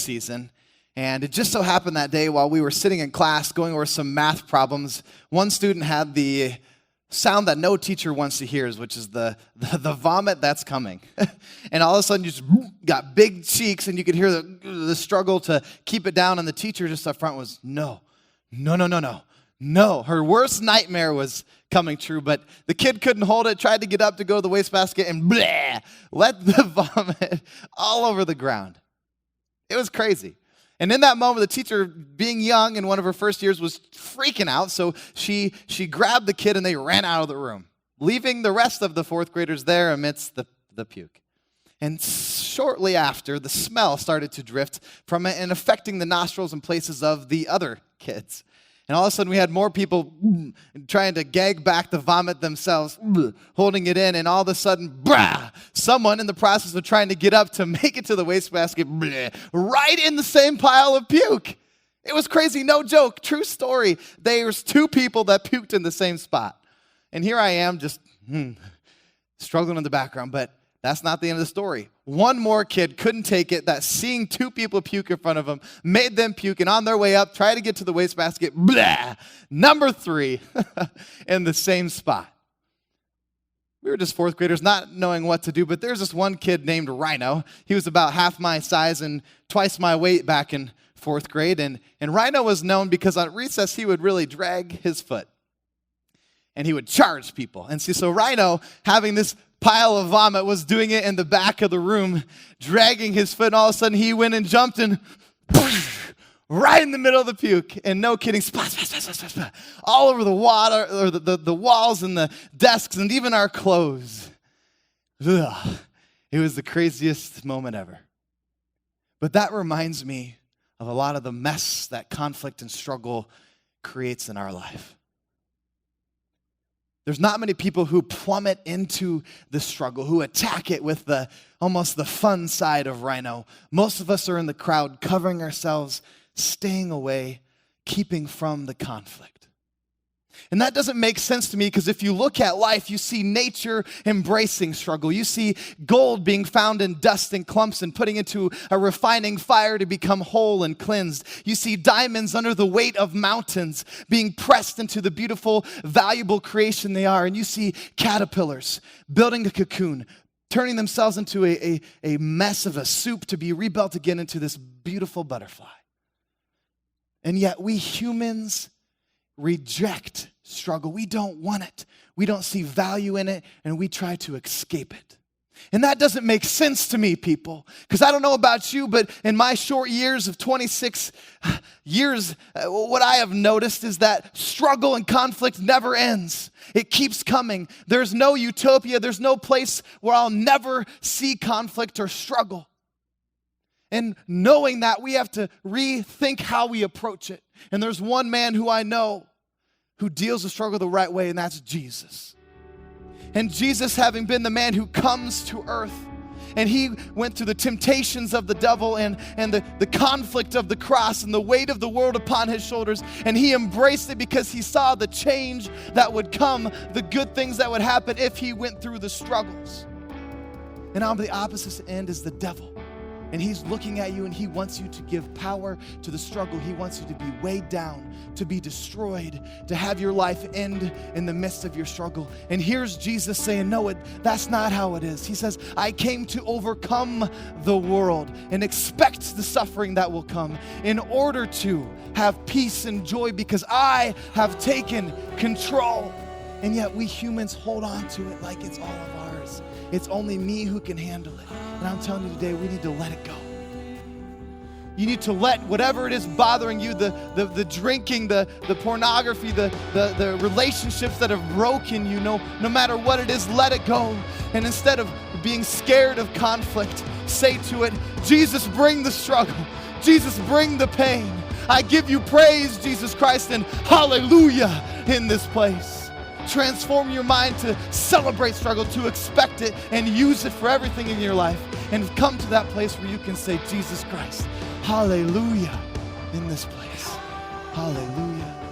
season. And it just so happened that day while we were sitting in class going over some math problems, one student had the sound that no teacher wants to hear, which is the vomit that's coming. And all of a sudden you just got big cheeks and you could hear the struggle to keep it down. And the teacher just up front was, no. Her worst nightmare was coming true, but the kid couldn't hold it, tried to get up to go to the wastebasket and let the vomit all over the ground. It was crazy. And in that moment, the teacher, being young in one of her first years, was freaking out. So she grabbed the kid and they ran out of the room, leaving the rest of the fourth graders there amidst the puke. And shortly after, the smell started to drift from it and affecting the nostrils and places of the other kids. And all of a sudden, we had more people trying to gag back the vomit themselves, holding it in. And all of a sudden, someone in the process of trying to get up to make it to the wastebasket, right in the same pile of puke. It was crazy, no joke, true story. There's two people that puked in the same spot. And here I am just struggling in the background, but that's not the end of the story. One more kid couldn't take it, that seeing two people puke in front of them made them puke, and on their way up, try to get to the wastebasket, number 3 in the same spot. We were just fourth graders not knowing what to do, but there's this one kid named Rhino. He was about half my size and twice my weight back in fourth grade, and Rhino was known because on recess he would really drag his foot, and he would charge people. And see, so Rhino, having this pile of vomit, was doing it in the back of the room, dragging his foot, and all of a sudden he went and jumped and right in the middle of the puke. And no kidding, all over the water, or the walls and the desks and even our clothes. Ugh. It was the craziest moment ever. But that reminds me of a lot of the mess that conflict and struggle creates in our life. There's not many people who plummet into the struggle, who attack it with almost the fun side of Rhino. Most of us are in the crowd, covering ourselves, staying away, keeping from the conflict. And that doesn't make sense to me, because if you look at life, you see nature embracing struggle. You see gold being found in dust and clumps and putting into a refining fire to become whole and cleansed. You see diamonds under the weight of mountains being pressed into the beautiful, valuable creation they are. And you see caterpillars building a cocoon, turning themselves into a mess of a soup to be rebuilt again into this beautiful butterfly. And yet we humans reject struggle. We don't want it. We don't see value in it, and we try to escape it. And that doesn't make sense to me, people, because I don't know about you, but in my short years of 26 years, what I have noticed is that struggle and conflict never ends. It keeps coming. There's no utopia. There's no place where I'll never see conflict or struggle. And knowing that, we have to rethink how we approach it. And there's one man who I know who deals with struggle the right way, and that's Jesus. And Jesus, having been the man who comes to earth, and he went through the temptations of the devil and the conflict of the cross and the weight of the world upon his shoulders, and he embraced it because he saw the change that would come, the good things that would happen if he went through the struggles. And on the opposite end is the devil. And he's looking at you, and he wants you to give power to the struggle. He wants you to be weighed down, to be destroyed, to have your life end in the midst of your struggle. And here's Jesus saying, no, that's not how it is. He says, I came to overcome the world and expect the suffering that will come in order to have peace and joy, because I have taken control. And yet we humans hold on to it like it's all of ours. It's only me who can handle it. And I'm telling you today, we need to let it go. You need to let whatever it is bothering you, the drinking, the pornography, the relationships that have broken you, no matter what it is, let it go. And instead of being scared of conflict, say to it, Jesus, bring the struggle. Jesus, bring the pain. I give you praise, Jesus Christ, and hallelujah in this place. Transform your mind to celebrate struggle, to expect it and use it for everything in your life, and come to that place where you can say, Jesus Christ, hallelujah in this place. Hallelujah.